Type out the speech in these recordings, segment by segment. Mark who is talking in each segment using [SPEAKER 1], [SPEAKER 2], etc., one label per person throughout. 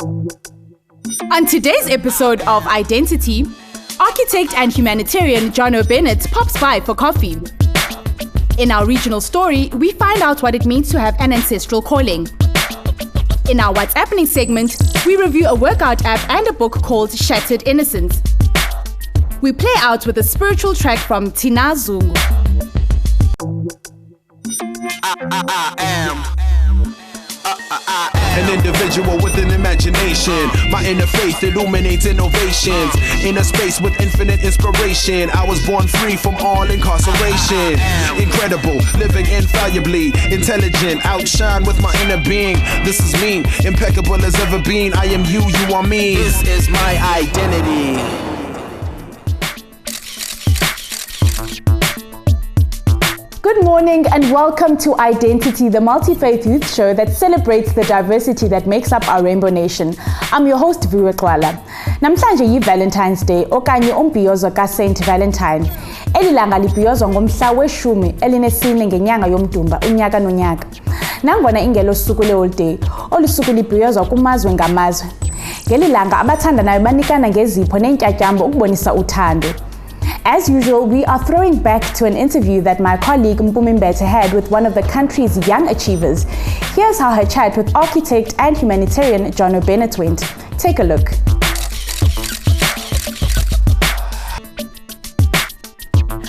[SPEAKER 1] On today's episode of Identity, architect and humanitarian Jhono Benett pops by for coffee. In our regional story, we find out what it means to have an ancestral calling. In our What's Appening segment, we review a workout app and a book called Shattered Innocence. We play out with a spiritual track from Thinah Zungu.
[SPEAKER 2] I am an individual with an imagination. My inner faith illuminates innovations. In a space with infinite inspiration, I was born free from all incarceration. Incredible, living infallibly, intelligent, outshine with my inner being. This is me, impeccable as ever been. I am you, you are me. This is my identity.
[SPEAKER 1] Good morning and welcome to Identity, the multi-faith youth show that celebrates the diversity that makes up our rainbow nation. I'm your host, Viwe Gxwala. Namhlanje yi-Valentine's Day okanye umbhiyozo ka-Saint Valentine. Eli langa libhiyozwa ngomhla weshumi elinesine ngenyanga yomdumba unyaka nonyaka. Nangona ingelo suku le-holiday, olu suku libhiyozwa kumazwe ngamazwe. Ngeli langa abathandanayo banikana ngezipho nentyatyambo ukubonisa uthando. As usual, we are throwing back to an interview that my colleague Dumi Mkokstad had with one of the country's young achievers. Here's how her chat with architect and humanitarian Jhono Benett went. Take a look.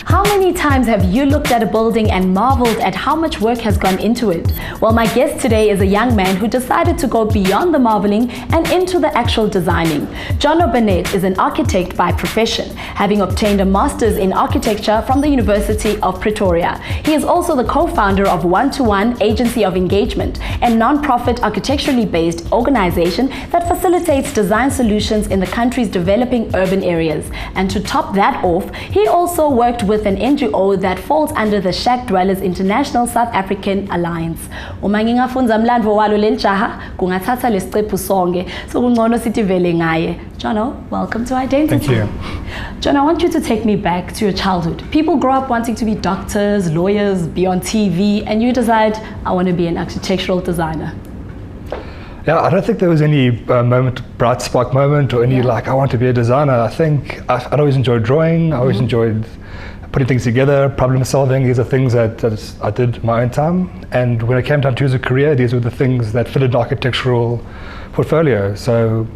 [SPEAKER 3] How many times have you looked at a building and marveled at how much work has gone into it? Well, my guest today is a young man who decided to go beyond the marveling and into the actual designing. Jhono Benett is an architect by profession, having obtained a master's in architecture from the University of Pretoria. He is also the co-founder of One-to-One Agency of Engagement, a non-profit architecturally based organization that facilitates design solutions in the country's developing urban areas. And to top that off, he also worked with an NGO that falls under the Shack Dwellers International South African Alliance. Uma ngingafunza mlandvo walo leli jaha kungathatha lesiqephu sonke so kungcono sithi vele ngaye. Jhono, welcome to Identity.
[SPEAKER 4] Thank you.
[SPEAKER 3] Jhono, I want you to take me back to your childhood. People grow up wanting to be doctors, lawyers, be on TV, and you decide, I want to be an architectural designer.
[SPEAKER 4] Yeah, I don't think there was any bright spark moment or any I want to be a designer. I think I'd always enjoyed drawing. I always enjoyed putting things together, problem solving. These are things that I did in my own time. And when I came down to choose a career, these were the things that fitted an architectural portfolio. So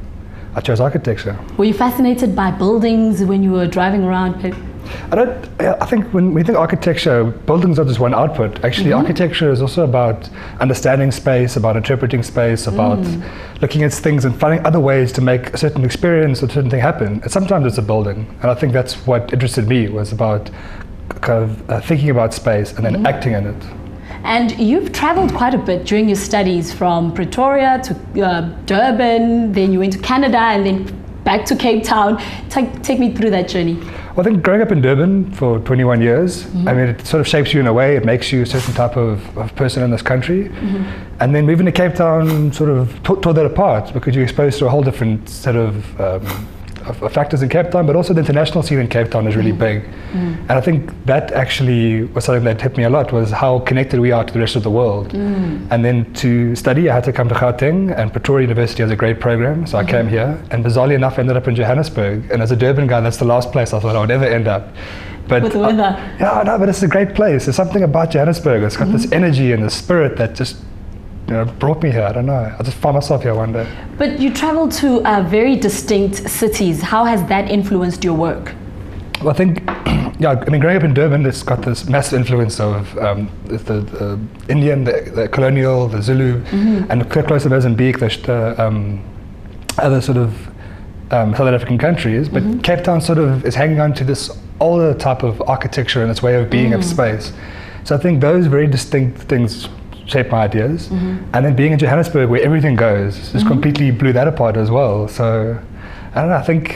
[SPEAKER 4] I chose architecture.
[SPEAKER 3] Were you fascinated by buildings when you were driving around?
[SPEAKER 4] I think when we think architecture, buildings are just one output. Actually, architecture is also about understanding space, about interpreting space, about looking at things and finding other ways to make a certain experience or a certain thing happen. And sometimes it's a building. And I think that's what interested me, was about kind of thinking about space and then acting in it.
[SPEAKER 3] And you've traveled quite a bit during your studies, from Pretoria to Durban, then you went to Canada and then back to Cape Town. Take me through that journey.
[SPEAKER 4] Well, I think growing up in Durban for 21 years, I mean, it sort of shapes you in a way. It makes you a certain type of person in this country. And then moving to Cape Town sort of tore that apart, because you're exposed to a whole different set of factors in Cape Town, but also the international scene in Cape Town is really big. And I think that actually was something that hit me a lot, was how connected we are to the rest of the world. And then to study, I had to come to Gauteng, and Pretoria University has a great program, so I came here. And bizarrely enough, I ended up in Johannesburg. And as a Durban guy, that's the last place I thought I would ever end up. But
[SPEAKER 3] with the weather.
[SPEAKER 4] But it's a great place. There's something about Johannesburg. It's got this energy and the spirit that just brought me here. I don't know. I just found myself here one day.
[SPEAKER 3] But you traveled to very distinct cities. How has that influenced your work?
[SPEAKER 4] Well, I think, growing up in Durban, it's got this massive influence of the Indian, the colonial, the Zulu, and close to Mozambique, the other sort of Southern African countries. But Cape Town sort of is hanging on to this older type of architecture and its way of being of space. So I think those very distinct things shaped my ideas. And then being in Johannesburg, where everything goes, just completely blew that apart as well. So I don't know, I think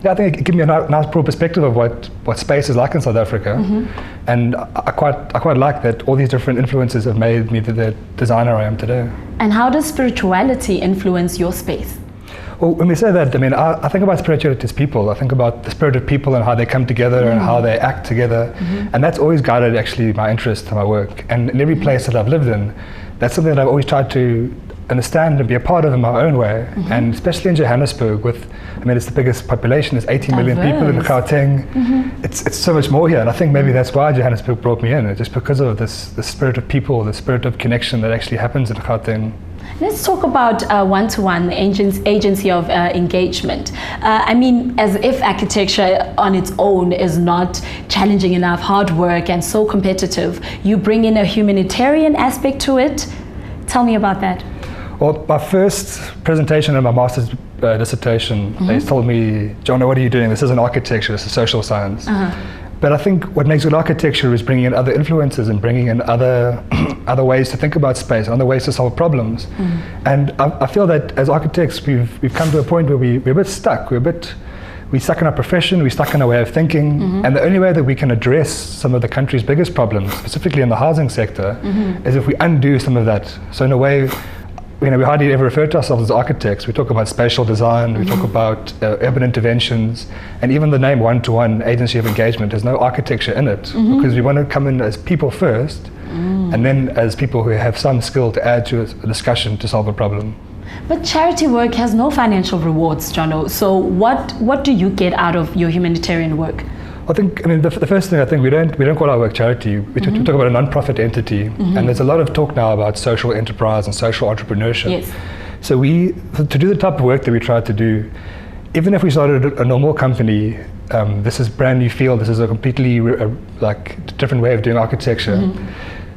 [SPEAKER 4] it gave me a nice broad perspective of what space is like in South Africa. And I quite like that all these different influences have made me the designer I am today.
[SPEAKER 3] And how does spirituality influence your space?
[SPEAKER 4] Well, when we say that, I mean, I think about spirituality as people. I think about the spirit of people and how they come together and how they act together. And that's always guided actually my interest and my work. And in every place that I've lived in, that's something that I've always tried to understand and be a part of in my own way. And especially in Johannesburg with, it's the biggest population, there's 80 million people in Gauteng. It's so much more here, and I think maybe that's why Johannesburg brought me in, just because of the spirit of people, the spirit of connection that actually happens in Gauteng.
[SPEAKER 3] Let's talk about one-to-one, the agency of engagement. As if architecture on its own is not challenging enough, hard work and so competitive, you bring in a humanitarian aspect to it. Tell me about that.
[SPEAKER 4] Well, my first presentation in my master's dissertation, they told me, Jhono, what are you doing? This isn't architecture, this is social science. But I think what makes good architecture is bringing in other influences and bringing in other ways to think about space, other ways to solve problems. And I feel that as architects, we've come to a point where we're a bit stuck. We're stuck in our profession, we're stuck in our way of thinking. And the only way that we can address some of the country's biggest problems, specifically in the housing sector, is if we undo some of that. So in a way, we hardly ever refer to ourselves as architects. We talk about spatial design, we talk about urban interventions, and even the name one-to-one agency of engagement has no architecture in it, because we want to come in as people first, and then as people who have some skill to add to a discussion to solve a problem.
[SPEAKER 3] But charity work has no financial rewards, Jhono. So what do you get out of your humanitarian work?
[SPEAKER 4] I think, the first thing, I think we don't call our work charity. We talk about a non-profit entity, and there's a lot of talk now about social enterprise and social entrepreneurship.
[SPEAKER 3] Yes.
[SPEAKER 4] So to do the type of work that we try to do, even if we started a normal company, this is brand new field, this is a completely different way of doing architecture.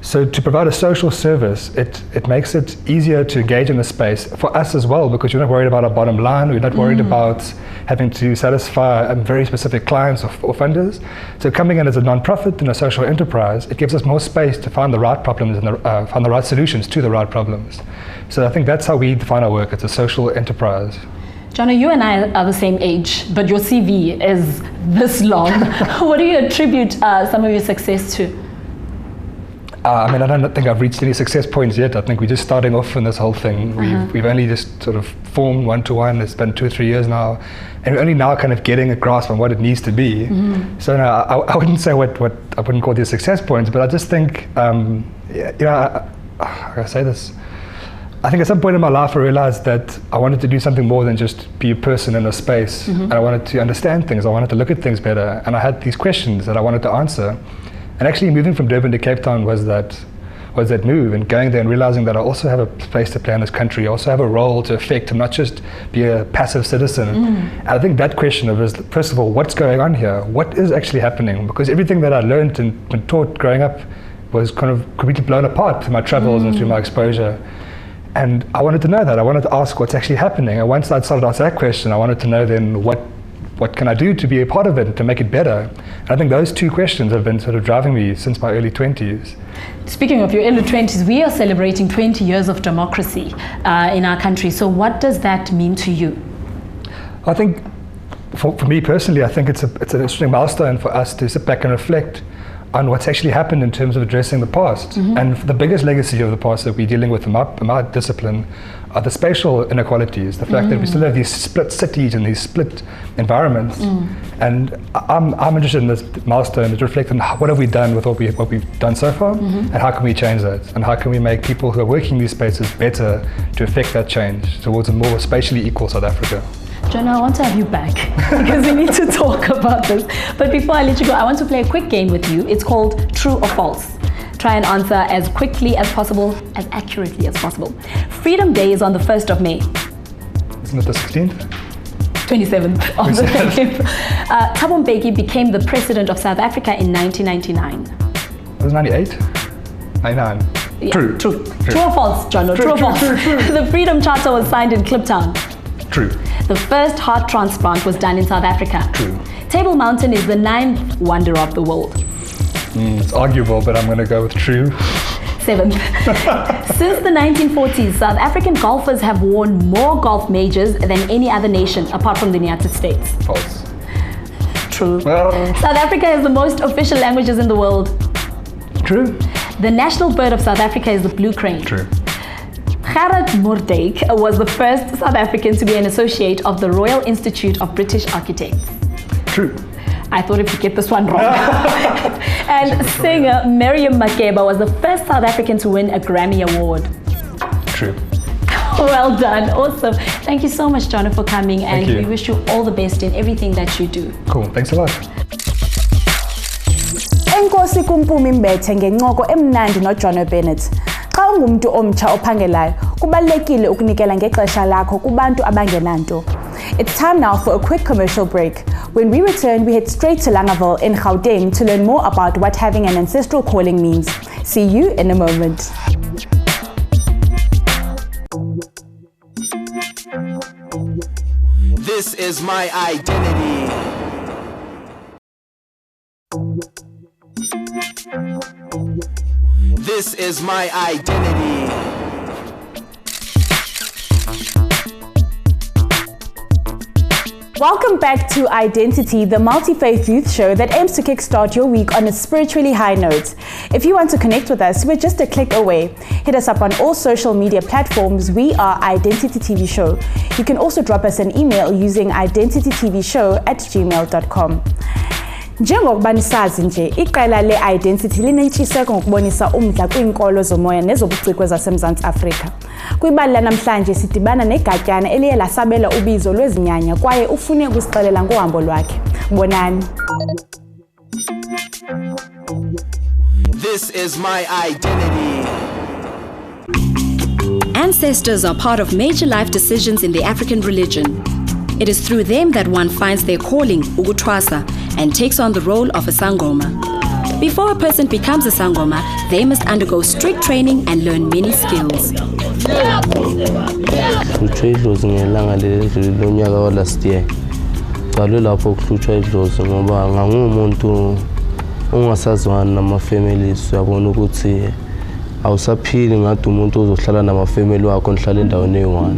[SPEAKER 4] So to provide a social service, it makes it easier to engage in the space for us as well, because you're not worried about our bottom line, we're not worried about having to satisfy very specific clients or funders. So coming in as a non-profit and a social enterprise, it gives us more space to find the right problems and find the right solutions to the right problems. So I think that's how we define our work, it's a social enterprise.
[SPEAKER 3] Jhono, you and I are the same age, but your CV is this long. What do you attribute some of your success to?
[SPEAKER 4] I don't think I've reached any success points yet. I think we're just starting off in this whole thing. We've only just sort of formed one-to-one. It's been 2 or 3 years now, and we're only now kind of getting a grasp on what it needs to be. So no, I wouldn't say what I wouldn't call these success points, but I just think, how can I say this? I think at some point in my life I realized that I wanted to do something more than just be a person in a space. And I wanted to understand things. I wanted to look at things better, and I had these questions that I wanted to answer. And actually moving from Durban to Cape Town was that move, and going there and realizing that I also have a place to play in this country, I also have a role to affect and not just be a passive citizen. And I think that question of, first of all, what's going on here? What is actually happening? Because everything that I learned and taught growing up was kind of completely blown apart through my travels and through my exposure. And I wanted to know that. I wanted to ask what's actually happening. And once I started to answer that question, I wanted to know then what can I do to be a part of it, to make it better? And I think those two questions have been sort of driving me since my early 20s.
[SPEAKER 3] Speaking of your early 20s, we are celebrating 20 years of democracy in our country. So what does that mean to you?
[SPEAKER 4] I think, for me personally, I think it's an interesting milestone for us to sit back and reflect on what's actually happened in terms of addressing the past. And the biggest legacy of the past that we're dealing with in my discipline are the spatial inequalities, the fact that we still have these split cities and these split environments. And I'm interested in this milestone to reflect on what have we done with what we've done so far, and how can we change that, and how can we make people who are working in these spaces better to affect that change towards a more spatially equal South Africa.
[SPEAKER 3] Jhono, I want to have you back because we need to talk about this. But before I let you go, I want to play a quick game with you. It's called True or False. Try and answer as quickly as possible, as accurately as possible. Freedom Day is on the 1st of May.
[SPEAKER 4] Isn't it the 16th?
[SPEAKER 3] 27th of the May. Thabo Mbeki became the president of South Africa in 1999.
[SPEAKER 4] It was 98? 99.
[SPEAKER 3] Yeah,
[SPEAKER 4] True.
[SPEAKER 3] True or false, Jhono? True or false? True. The Freedom Charter was signed in Kliptown.
[SPEAKER 4] True.
[SPEAKER 3] The first heart transplant was done in South Africa.
[SPEAKER 4] True.
[SPEAKER 3] Table Mountain is the 9th wonder of the world.
[SPEAKER 4] It's arguable, but I'm going to go with true.
[SPEAKER 3] 7th. Since the 1940s, South African golfers have won more golf majors than any other nation apart from the United States.
[SPEAKER 4] False.
[SPEAKER 3] True.
[SPEAKER 4] Well.
[SPEAKER 3] South Africa has the most official languages in the world.
[SPEAKER 4] True.
[SPEAKER 3] The national bird of South Africa is the blue crane.
[SPEAKER 4] True.
[SPEAKER 3] Gerard Moordijk was the first South African to be an associate of the Royal Institute of British Architects.
[SPEAKER 4] True.
[SPEAKER 3] I thought if you get this one wrong. And singer Miriam Makeba was the first South African to win a Grammy Award.
[SPEAKER 4] True.
[SPEAKER 3] Well done. Awesome. Thank you so much, Jhono, for coming, and we wish you all the best in everything that you do.
[SPEAKER 4] Cool. Thanks a lot.
[SPEAKER 1] Enkosi kumpumi mbethe ngencoko emnandi noJhono Benett. Xa ungumuntu omtsha ophangelayo, kubalekile ukunikela ngexesha lakho kubantu abangenanto. It's time now for a quick commercial break. When we return, we head straight to Langaville in Gauteng to learn more about what having an ancestral calling means. See you in a moment.
[SPEAKER 2] This is my identity. This is my identity.
[SPEAKER 1] Welcome back to Identity, the multi-faith youth show that aims to kickstart your week on a spiritually high note. If you want to connect with us, we're just a click away. Hit us up on all social media platforms. We are Identity TV Show. You can also drop us an email using identitytvshow@gmail.com. Njengokuba nisazi nje, iqela le-Identity linentshiseko ngokubonisa umdla kwiinkolo zomoya nezobuciko zaseMzantsi Afrika. Kwibali lanamhlanje sidibana negatyana eliye lasabela ubizo lwezinyanya kwaye ufune ukusixelela ngohambo lwakhe. Bonani.
[SPEAKER 2] This is my identity.
[SPEAKER 5] Ancestors are part of major life decisions in the African religion. It is through them that one finds their calling, ukuthwasa, and takes on the role of a sangoma. Before a person becomes a sangoma, they must undergo strict training and learn many skills.
[SPEAKER 6] Last year, lapho kuhlutshwa idlozi ngoba ngangumuntu ongasazwana namafamily siyabona ukuthi awusaphili ngathi umuntu ozohlala namafamily wakho nihlala endaweni eyi-1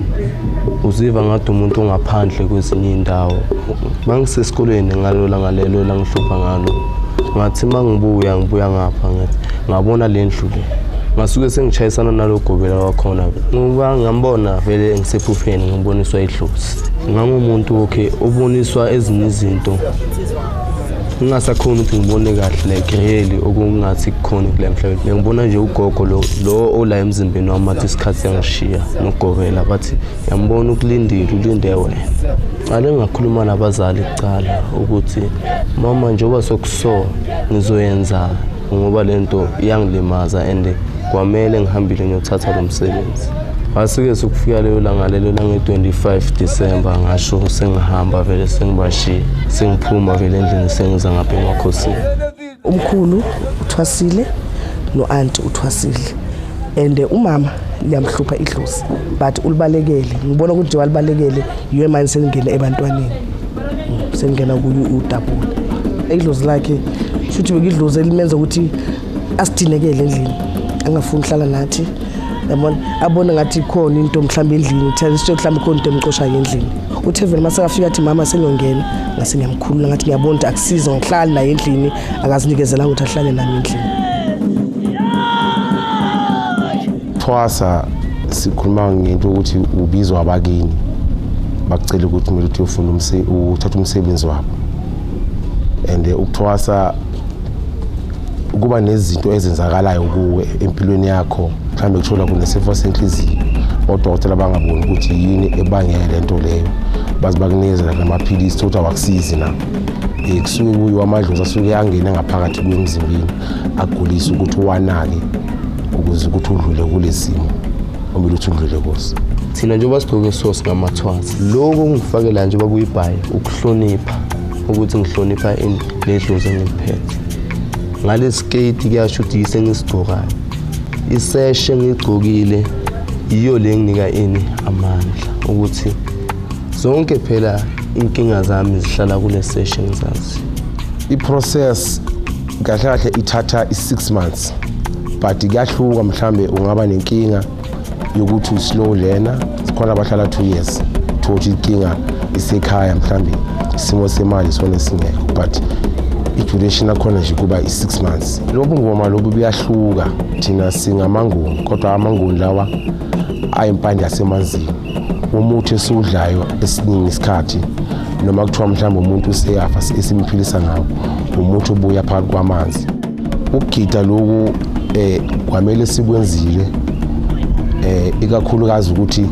[SPEAKER 6] uziva ngathi umuntu ongaphandle kwezinye indawo mangisesikolweni ngalo langalelo langihlupha ngalo ngathi mangibuya ngapha ngathi ngabona le ndlu le ngasuke sengichayisana nalogobela wakhona ngoba ngambona vele engisephupheni ngiboniswa idlozi ngangumuntu oboniswa ezinye izinto ngingasakhona ukuthi ngibone kahle like really okungathi kukhona kule mhlabeni ngibona nje ugogo lo ola emzimbeni wami athi isikhathi yangishiya nogobela bathi yambona ulinde wena ngale ngakhuluma nabazali kuqala ukuthi mama njengoba sokuso ngizoyenza ngoba lento iyangilimaza and kwamele ngihambile ngiyothatha lo msebenzi Asike sokufika leyo langa lelo lange 25 December ngasho sengihamba vele sengibashiya sengiphuma vele endlini sengiza ngapha emakhosini
[SPEAKER 7] umkhulu uthwasile no-aunt uthwasile and umama liyamhlupha idlozi but ulibalekele ngibona ukuthi walibalekele yiwe manje sengingena ebantwaneni sengingena kuyo udabula idlozi lakhe futhi bekidlozi elimenza ukuthi asidinekele endlini angafuni uhlala nathi yabona abona ngathi khona into mhlambe endlini thelisiyo mhlambe khona into emqosha endlini uthe vele mase afika athi mama sengiyongena ngase ngiyamkhulula ngathi ngiyabona ukuthi akusiza ngihlala naye endlini akazinikezela ukuthi ahlale nami endlini
[SPEAKER 8] Thwasa sikhuluma ngento ukuthi ubizwa abakini bakucela ukuthi kumele uyofuna uthatha umsebenzi wabo and ukuthwasa kuba nezinto ezenzakalayo kuwe empilweni yakho mhlambe kuthola kunesifo senhliziyo odokotela bangaboni ukuthi yini ebangela lento leyo bazibakunikeza namaphilisi ukuthi awakusizi na kusuke kuyiwa amadlozi asuke angena ngaphakathi kwemzimbeni agulisa ukuthi wanake ukuze ukuthi udlule kulesimo omele ukuthi udlule kuso
[SPEAKER 6] thina njengoba sigqoke source ngamathwasa lokho ngifakela nje bakuyibhayi ukuhlonipha ukuthi ngihlonipha indledlozi engiphethe ngale skate kuyasho ukuthi yisengisigqokayo iseshe ngigqokile iyo le nginika ini amandla ukuthi zonke phela inkinga zami zihlala kule session zazi
[SPEAKER 8] iprocess kahle kahle ithatha i6 months but kuyahluka mhlambe ungaba nenkinga yokuthi uslow learner sikhona abahlala 2 years thothi inkinga isekhaya mhlambe isimo semali sona singekho but i-duration yakhona nje kuba i6 months lobu ngoma lobu buyahluka thina singamanguni kodwa amanguni lawa ayimpande yasemanzini umuthi esudlayo esiningi isikhathi noma kuthiwa mhlawumbe umuntu useyafa esimphilisa ngawo umuthi obuya phakathi kwamanzi ukugida lokhu kwamele sikwenzile ikakhulukazi ukuthi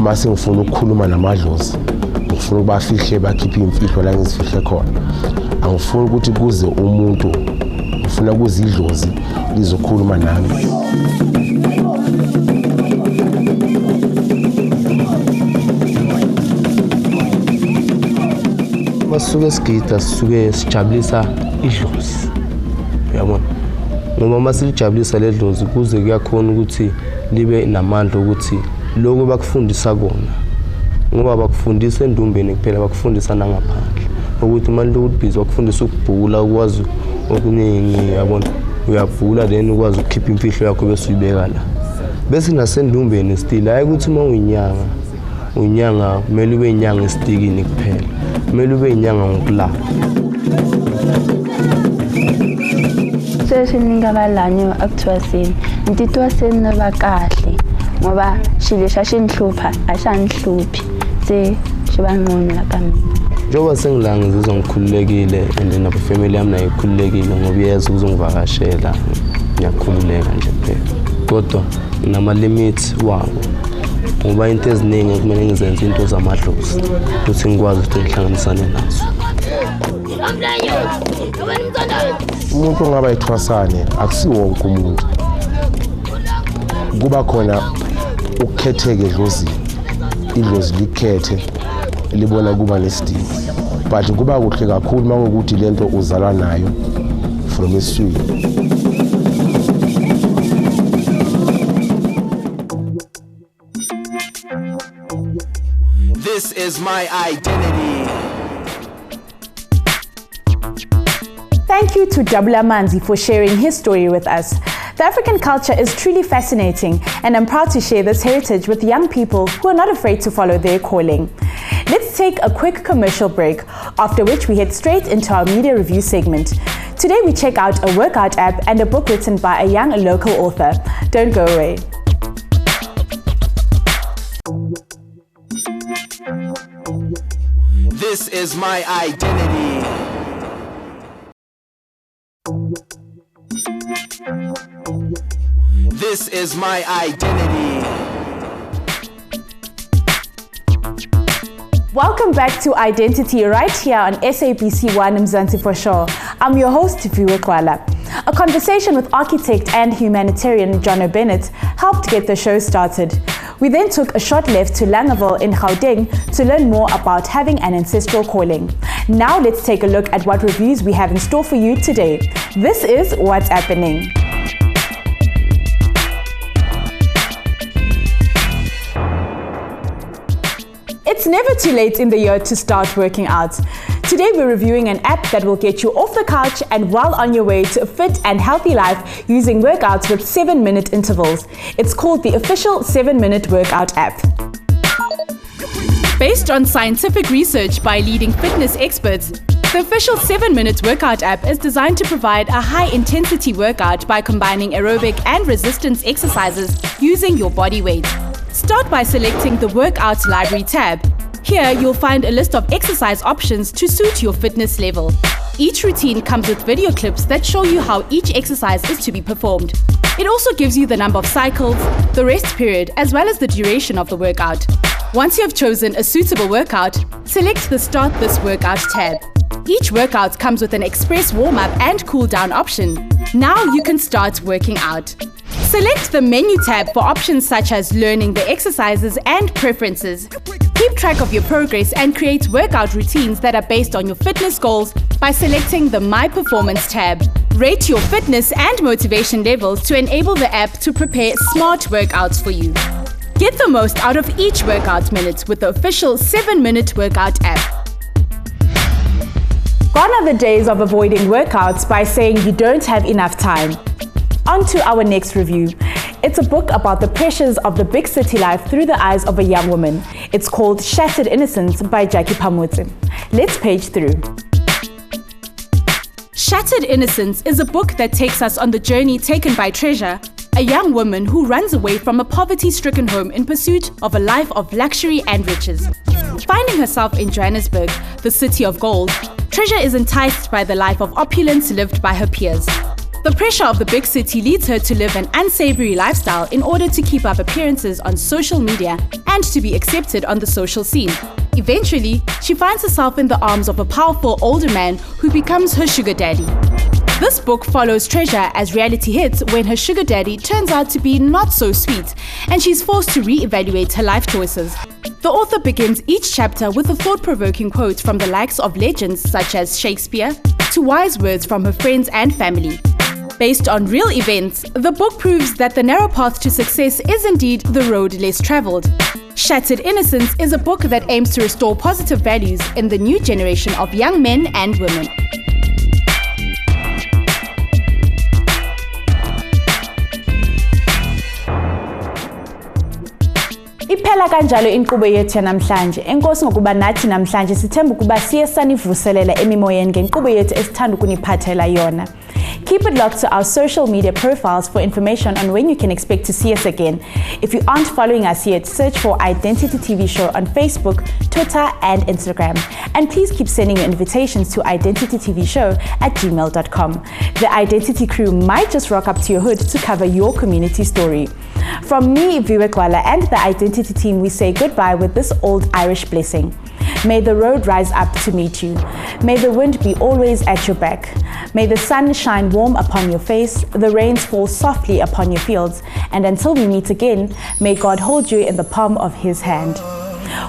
[SPEAKER 8] mase ngifuna ukukhuluma namadlozi ngifuna ukubafihle bakhiphe imfihlo la ngizifihle khona angifuni ukuthi kuze umuntu ngifuna kuze idlozi lizokhuluma nami
[SPEAKER 6] masuke sigida sisuke sijabulisa idlozi uyabona ngoba masilijabulisa ledlozi kuze kuyakhona ukuthi libe namandla ukuthi lokho bakufundisa kona ngoba bakufundisa endumbeni kuphela bakufundisa nangaphandle ukuthi manje ukuthi bakufundisa ukubhula ukwazi okuningi yabona uyavula then ukwazi ukukhipha imfihlo yakho bese uyibeka la bese nasendumbeni still hayi ukuthi uma unyanga kumele ube inyanga estikini kuphela kumele ube inyanga ngokulapha
[SPEAKER 9] sesini ngabalanyo akuthwasini ntitwasini nabakahle ngoba shilesha shinhlupha ashanhluphi se shibangqono la kamina
[SPEAKER 6] njoba sengilanga ngizizwa ngikhululekile and nabo family yami nayo ikhululekile ngoba iyeza ukuzongivakashela ngiyakhululeka nje kuphela kodwa nama limits wabo ngoba into eziningi kumele ngizenze into zamadlozi ukuthi ngikwazi ukuthi ngihlanganisane nazo
[SPEAKER 8] umuntu ongaba yithwasane akusiwo wonke umuntu kuba khona ukukhetheke edlozini idlozi likhethe libona kuba nesidingo but kuba kuhle kakhulu mangokuthi lento uzalwa nayo from eswini
[SPEAKER 2] This is my identity.
[SPEAKER 1] Thank you to Jabula Manzi for sharing his story with us. The African culture is truly fascinating, and I'm proud to share this heritage with young people who are not afraid to follow their calling. Let's take a quick commercial break, after which we head straight into our media review segment. Today we check out a workout app and a book written by a young local author. Don't go away.
[SPEAKER 2] This is my identity. This is my identity.
[SPEAKER 1] Welcome back to Identity right here on SABC 1 Mzansians. I'm your host, Viwe Gxwala. A conversation with architect and humanitarian Jhono Benett helped get the show started. We then took a short left to Langaville in Gauteng to learn more about having an ancestral calling. Now let's take a look at what reviews we have in store for you today. This is What's Appening. It's never too late in the year to start working out. Today we're reviewing an app that will get you off the couch and well on your way to a fit and healthy life using workouts with 7-minute intervals. It's called the official 7-minute workout app. Based on scientific research by leading fitness experts, the official 7-minute workout app is designed to provide a high-intensity workout by combining aerobic and resistance exercises using your body weight. Start by selecting the Workout Library tab. Here, you'll find a list of exercise options to suit your fitness level. Each routine comes with video clips that show you how each exercise is to be performed. It also gives you the number of cycles, the rest period, as well as the duration of the workout. Once you have chosen a suitable workout, select the Start This Workout tab. Each workout comes with an express warm-up and cool-down option. Now you can start working out. Select the Menu tab for options such as learning the exercises and preferences. Keep track of your progress and create workout routines that are based on your fitness goals by selecting the My Performance tab. Rate your fitness and motivation levels to enable the app to prepare smart workouts for you. Get the most out of each workout minute with the official 7-minute workout app. Gone are the days of avoiding workouts by saying you don't have enough time. On to our next review. It's a book about the pressures of the big city life through the eyes of a young woman. It's called Shattered Innocence by Jackie Phamotse. Let's page through. Shattered Innocence is a book that takes us on the journey taken by Treasure, a young woman who runs away from a poverty-stricken home in pursuit of a life of luxury and riches. Finding herself in Johannesburg, the city of gold, Treasure is enticed by the life of opulence lived by her peers. The pressure of the big city leads her to live an unsavory lifestyle in order to keep up appearances on social media and to be accepted on the social scene. Eventually, she finds herself in the arms of a powerful older man who becomes her sugar daddy. This book follows Treasure as reality hits when her sugar daddy turns out to be not so sweet and she's forced to re-evaluate her life choices. The author begins each chapter with a thought-provoking quote from the likes of legends such as Shakespeare to wise words from her friends and family. Based on real events, the book proves that the narrow path to success is indeed the road less traveled. Shattered Innocence is a book that aims to restore positive values in the new generation of young men and women. Iphela kanjalo inkqubo yethu yanamhlanje. Enkosi ngokuba nathi namhlanje sithemba ukuba siye sanivuselela emimoyeni ngenkqubo yethu esithanda ukuniphathela yona. Keep it locked to our social media profiles for information on when you can expect to see us again. If you aren't following us yet, search for Identity TV Show on Facebook, Twitter, and Instagram. And please keep sending your invitations to identitytvshow@gmail.com. The Identity crew might just rock up to your hood to cover your community story. From me, Viwe Gxwala, and the Identity team, we say goodbye with this old Irish blessing. May the road rise up to meet you. May the wind be always at your back. May the sun shine warm upon your face, the rains fall softly upon your fields, and until we meet again, may God hold you in the palm of His hand.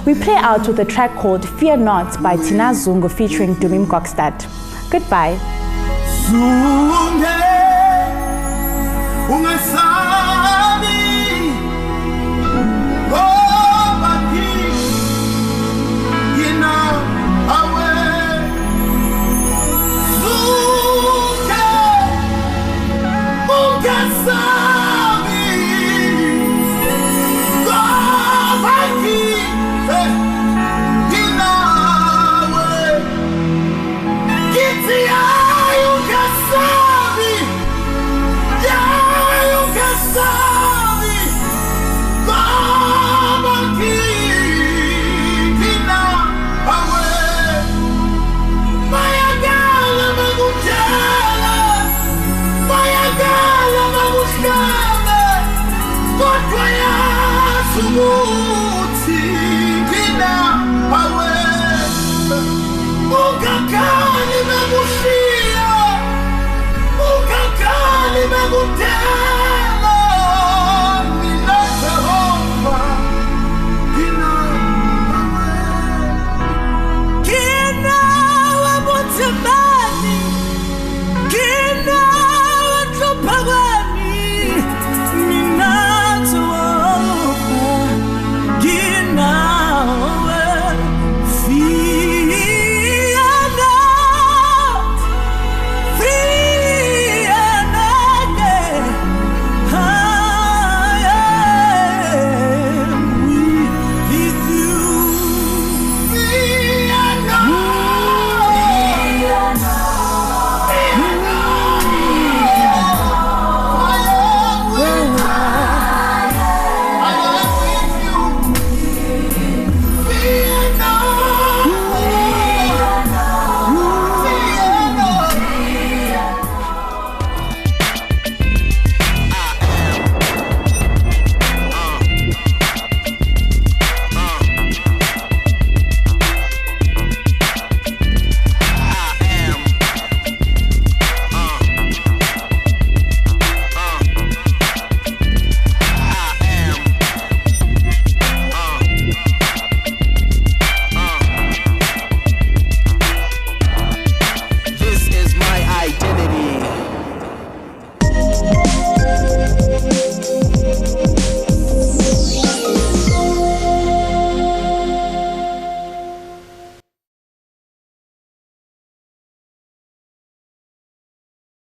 [SPEAKER 1] We play out with a track called Fear Not by Thinah Zungu featuring Dumi Mkokstad. Goodbye.